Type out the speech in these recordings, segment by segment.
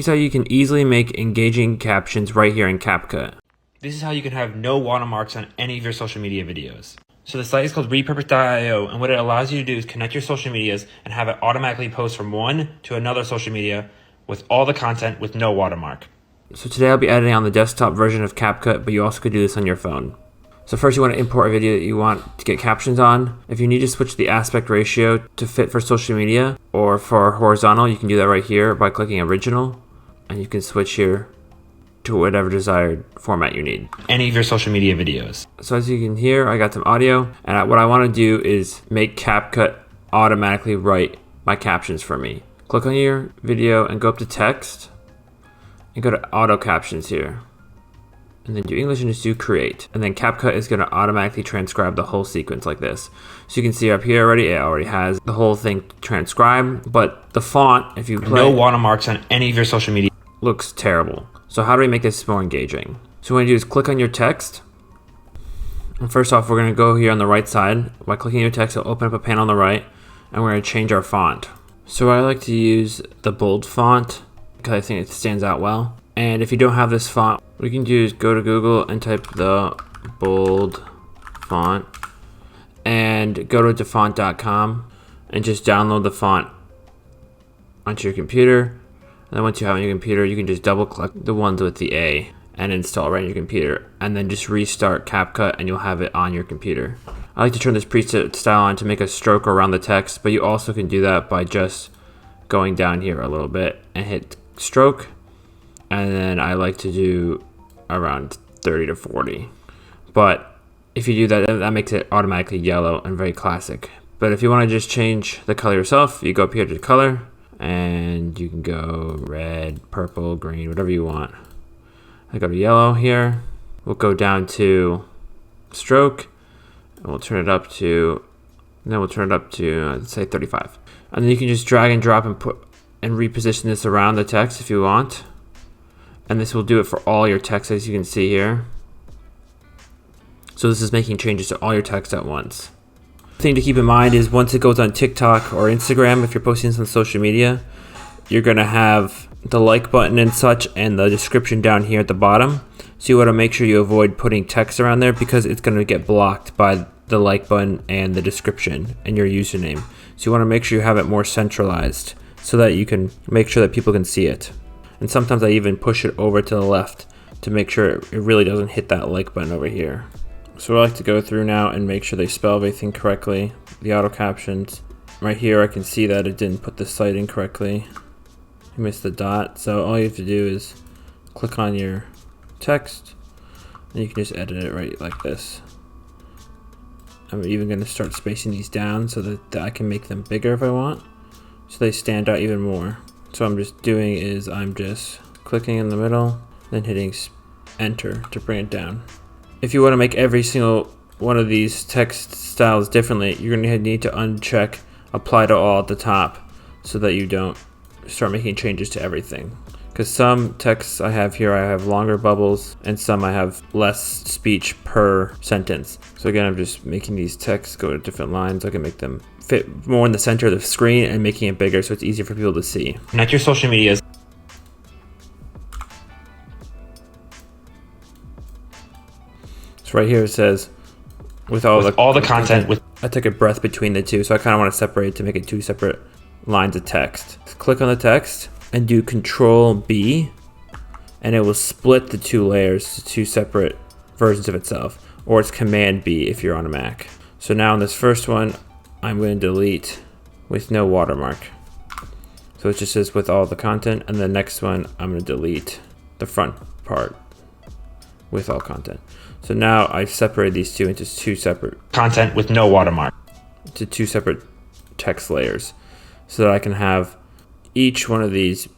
Here's how you can easily make engaging captions right here in Capcut. This is how you can have no watermarks on any of your social media videos. So the site is called repurpose.io, and what it allows you to do is connect your social medias and have it automatically post from one to another social media with all the content with no watermark. So today I'll be editing on the desktop version of Capcut, but you also could do this on your phone. So first you want to import a video that you want to get captions on. If you need to switch the aspect ratio to fit for social media or for horizontal, you can do that right here by clicking original, and you can switch here to whatever desired format you need. Any of your social media videos. So as you can hear, I got some audio, and what I want to do is make Capcut automatically write my captions for me. Click on your video and go up to text and go to auto captions here. And then do English and just do create. And then Capcut is going to automatically transcribe the whole sequence like this. So you can see up here already, it already has the whole thing transcribed, but the font, if you play, no watermarks on any of your social media, looks terrible. So how do we make this more engaging? So what you do is click on your text. And first off, we're going to go here on the right side. By clicking your text, it'll open up a panel on the right, and we're going to change our font. So I like to use the bold font because I think it stands out well. And if you don't have this font, what you can do is go to Google and type the bold font and go to dafont.com and just download the font onto your computer. And then once you have it on your computer, you can just double click the ones with the A and install right on your computer, and then just restart Capcut and you'll have it on your computer. I like to turn this preset style on to make a stroke around the text, but you also can do that by just going down here a little bit and hit stroke. And then I like to do around 30 to 40. But if you do that, that makes it automatically yellow and very classic. But if you want to just change the color yourself, you go up here to color and you can go red, purple, green, whatever you want. I go to yellow here. We'll go down to stroke and we'll turn it up to, let's say 35. And then you can just drag and drop and put and reposition this around the text if you want. And this will do it for all your text, as you can see here. So this is making changes to all your text at once. The thing to keep in mind is once it goes on TikTok or Instagram, if you're posting this on social media, you're gonna have the like button and such and the description down here at the bottom. So you wanna make sure you avoid putting text around there because it's gonna get blocked by the like button and the description and your username. So you wanna make sure you have it more centralized so that you can make sure that people can see it. And sometimes I even push it over to the left to make sure it really doesn't hit that like button over here. So I like to go through now and make sure they spell everything correctly. The auto captions. Right here I can see that it didn't put the site in correctly. You missed the dot. So all you have to do is click on your text and you can just edit it right like this. I'm even going to start spacing these down so that I can make them bigger if I want, so they stand out even more. So what I'm just doing is I'm just clicking in the middle, then hitting enter to bring it down. If you want to make every single one of these text styles differently, you're going to need to uncheck apply to all at the top so that you don't start making changes to everything. Because some texts I have here, I have longer bubbles, and some I have less speech per sentence. So again, I'm just making these texts go to different lines. I can make them fit more in the center of the screen and making it bigger so it's easier for people to see. Connect your social medias. So right here it says with all the content. I took a breath between the two, so I kind of want to separate it to make it two separate lines of text. Click on the text and do Control B, and it will split the two layers to two separate versions of itself, or it's Command B if you're on a Mac. So now in this first one, I'm going to delete with no watermark. So it just says with all the content, and the next one, I'm going to delete the front part with all content. So now I've separated these two into two separate content with no watermark, to two separate text layers, so that I can have each one of these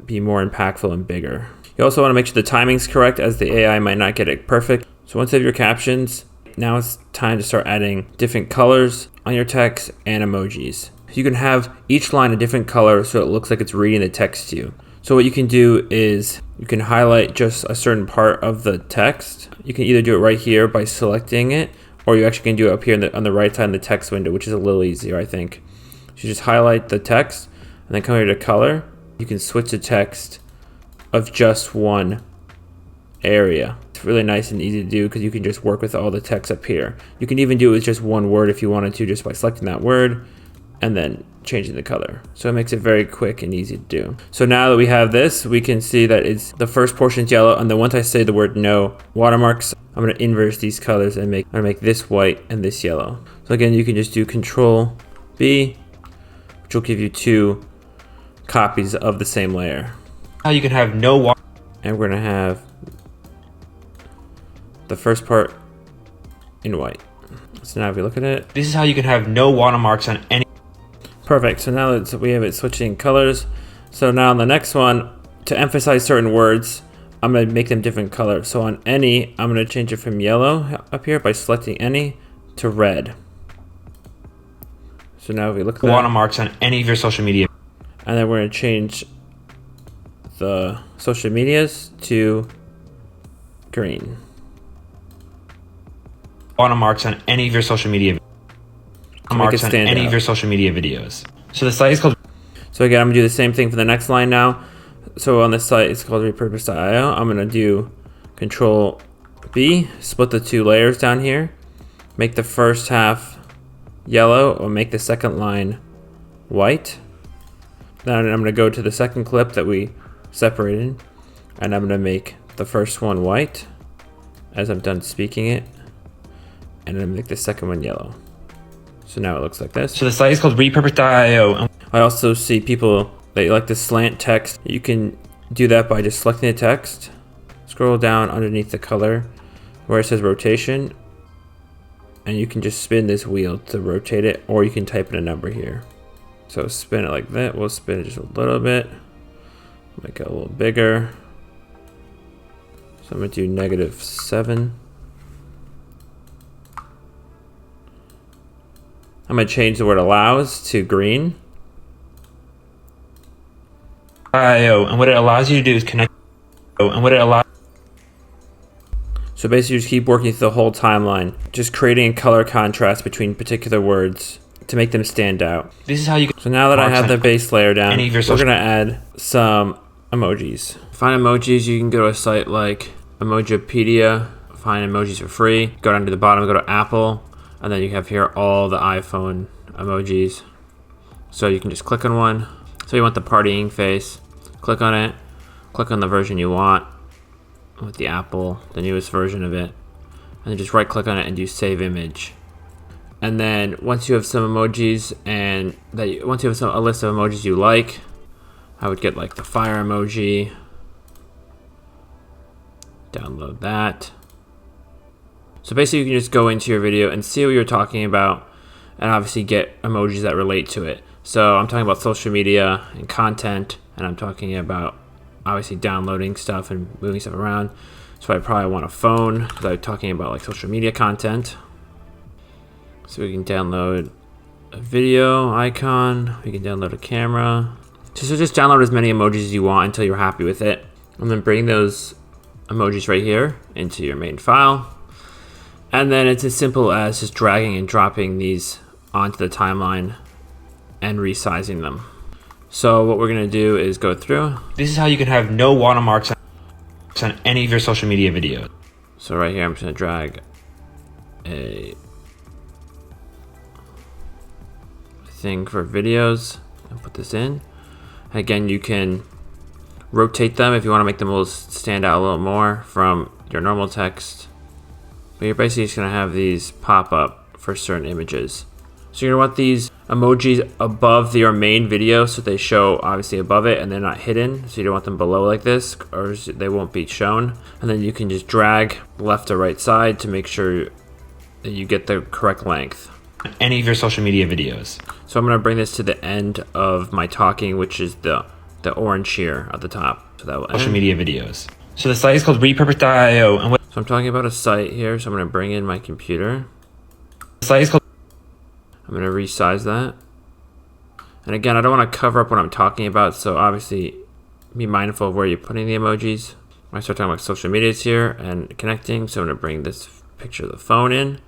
be more impactful and bigger. You also want to make sure the timing's correct, as the AI might not get it perfect. So once you have your captions, now it's time to start adding different colors on your text and emojis. You can have each line a different color so it looks like it's reading the text to you. So what you can do is you can highlight just a certain part of the text. You can either do it right here by selecting it, or you actually can do it up here on the right side in the text window, which is a little easier, I think. So you just highlight the text and then come here to color You can switch the text of just one area. It's really nice and easy to do because you can just work with all the text up here. You can even do it with just one word if you wanted to, just by selecting that word and then changing the color. So it makes it very quick and easy to do. So now that we have this, we can see that it's the first portion is yellow, and then once I say the word no watermarks, I'm going to inverse these colors and I'm going to make this white and this yellow. So again, you can just do Control B, which will give you 2 copies of the same layer. Now you can have no water, and we're going to have the first part in white. So now if we look at it, this is how you can have no watermarks on any. Perfect. So now that we have it switching colors. So now on the next one, to emphasize certain words, I'm going to make them different colors. So on any, I'm going to change it from yellow up here by selecting any to red. So now if we look at watermarks on any of your social media. And then we're going to change the social medias to green. Watermarks on any of your social media. Watermarks on any of your social media videos. So the site is called. So again, I'm gonna do the same thing for the next line now. So on this site, it's called repurpose.io. I'm gonna do Control B, split the 2 layers down here, make the first half yellow, or make the second line white. Then I'm gonna go to the second clip that we separated, and I'm gonna make the first one white as I'm done speaking it, and then make the second one yellow. So now it looks like this. So the site is called repurpose.io. I also see people that like to slant text. You can do that by just selecting the text, scroll down underneath the color where it says rotation, and you can just spin this wheel to rotate it, or you can type in a number here. So spin it like that. We'll spin it just a little bit, make it a little bigger. So I'm gonna do -7. I'm going to change the word allows to green. And what it allows you to do is connect. And what it allows. So basically, you just keep working through the whole timeline, just creating color contrast between particular words to make them stand out. This is how you. So now that I have the base layer down, we're going to add some emojis. Find emojis. You can go to a site like Emojipedia, find emojis for free. Go down to the bottom, go to Apple. And then you have here all the iPhone emojis. So you can just click on one. So you want the partying face, click on it, click on the version you want with the Apple, the newest version of it, and then just right click on it and do save image. And then once you have some emojis and once you have a list of emojis you like, I would get like the fire emoji, download that. So basically you can just go into your video and see what you're talking about, and obviously get emojis that relate to it. So I'm talking about social media and content, and I'm talking about obviously downloading stuff and moving stuff around. So I probably want a phone because I'm talking about like social media content. So we can download a video icon, we can download a camera. So just download as many emojis as you want until you're happy with it. And then bring those emojis right here into your main file. And then it's as simple as just dragging and dropping these onto the timeline and resizing them. So what we're gonna do is go through. This is how you can have no watermarks on any of your social media videos. So right here, I'm just gonna drag a thing for videos and put this in. Again, you can rotate them if you wanna make them stand out a little more from your normal text. But you're basically just gonna have these pop up for certain images. So you're gonna want these emojis above your main video so they show obviously above it and they're not hidden. So you don't want them below like this or they won't be shown. And then you can just drag left or right side to make sure that you get the correct length. Any of your social media videos. So I'm gonna bring this to the end of my talking, which is the orange here at the top. So that will social media videos. So the site is called repurpose.io, and so I'm talking about a site here, so I'm going to bring in my computer. The site is called. I'm going to resize that. And again, I don't want to cover up what I'm talking about, so obviously be mindful of where you're putting the emojis. I start talking about social medias here and connecting, so I'm going to bring this picture of the phone in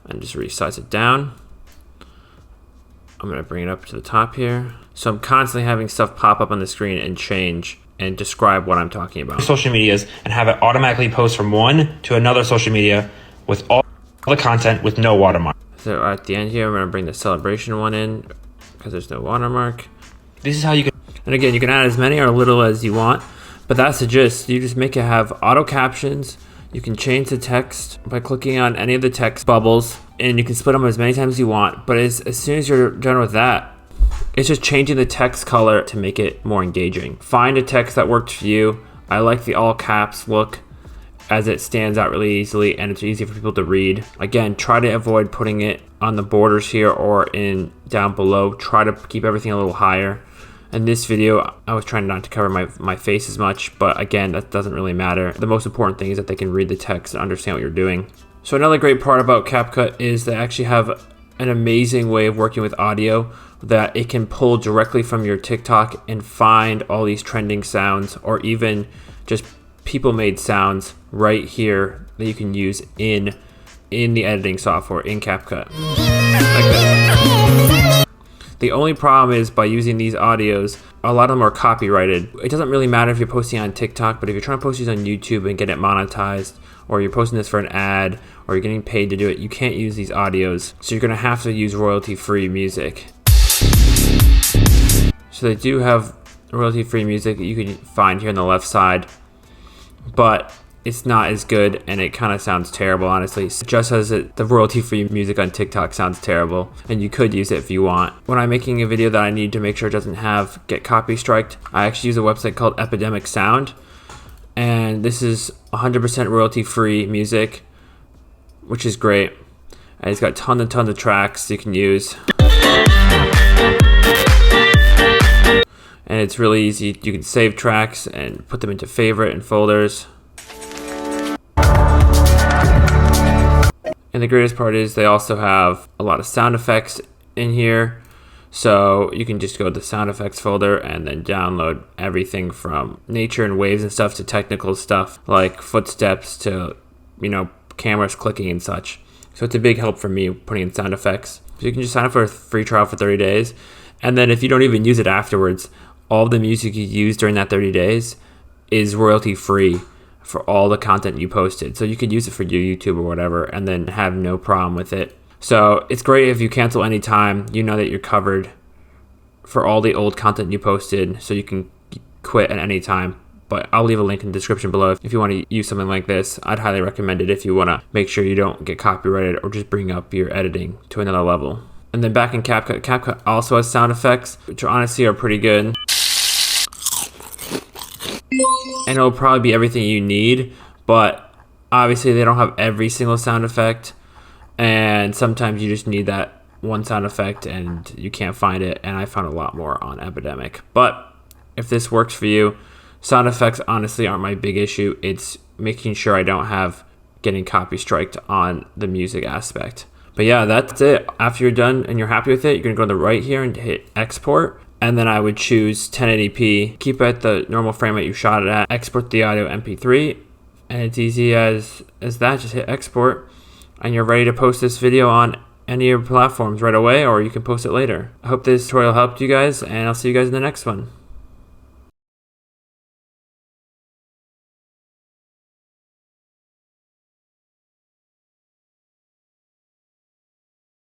and just resize it down. I'm gonna bring it up to the top here. So I'm constantly having stuff pop up on the screen and change and describe what I'm talking about. Social medias and have it automatically post from one to another social media with all the content with no watermark. So at the end here, I'm gonna bring the celebration one in because there's no watermark. This is how you can, and again, you can add as many or little as you want, but that's the gist. You just make it have auto captions. You can change the text by clicking on any of the text bubbles, and you can split them as many times as you want. But as soon as you're done with that, it's just changing the text color to make it more engaging. Find a text that works for you. I like the all caps look as it stands out really easily and it's easy for people to read. Again, try to avoid putting it on the borders here or in down below. Try to keep everything a little higher. In this video, I was trying not to cover my face as much, but again, that doesn't really matter. The most important thing is that they can read the text and understand what you're doing. So another great part about Capcut is they actually have an amazing way of working with audio that it can pull directly from your TikTok and find all these trending sounds or even just people-made sounds right here that you can use in the editing software in Capcut. Like this. The only problem is by using these audios, a lot of them are copyrighted. It doesn't really matter if you're posting on TikTok, but if you're trying to post these on YouTube and get it monetized, or you're posting this for an ad, or you're getting paid to do it, you can't use these audios. So you're gonna have to use royalty-free music. So they do have royalty-free music that you can find here on the left side, but it's not as good and it kind of sounds terrible, honestly. Just as the royalty-free music on TikTok sounds terrible, and you could use it if you want. When I'm making a video that I need to make sure it doesn't get copy striked, I actually use a website called Epidemic Sound, and this is 100% royalty-free music, which is great. And it's got tons and tons of tracks you can use. And it's really easy. You can save tracks and put them into favorite and folders. And the greatest part is they also have a lot of sound effects in here. So you can just go to the sound effects folder and then download everything from nature and waves and stuff to technical stuff like footsteps to, cameras clicking and such. So it's a big help for me putting in sound effects. So you can just sign up for a free trial for 30 days. And then if you don't even use it afterwards, all the music you use during that 30 days is royalty free for all the content you posted. So you could use it for your YouTube or whatever and then have no problem with it. So it's great if you cancel anytime, you know that you're covered for all the old content you posted, so you can quit at any time. But I'll leave a link in the description below if you want to use something like this. I'd highly recommend it if you want to make sure you don't get copyrighted or just bring up your editing to another level. And then back in Capcut, Capcut also has sound effects, which honestly are pretty good. And it'll probably be everything you need, but obviously they don't have every single sound effect. And sometimes you just need that one sound effect and you can't find it. And I found a lot more on Epidemic. But if this works for you, sound effects honestly aren't my big issue. It's making sure I don't have getting copy striked on the music aspect. But yeah, that's it. After you're done and you're happy with it, you're gonna go to the right here and hit export. And then I would choose 1080p, keep it at the normal frame rate you shot it at, export the audio MP3, and it's easy as that. Just hit export, and you're ready to post this video on any of your platforms right away, or you can post it later. I hope this tutorial helped you guys, and I'll see you guys in the next one.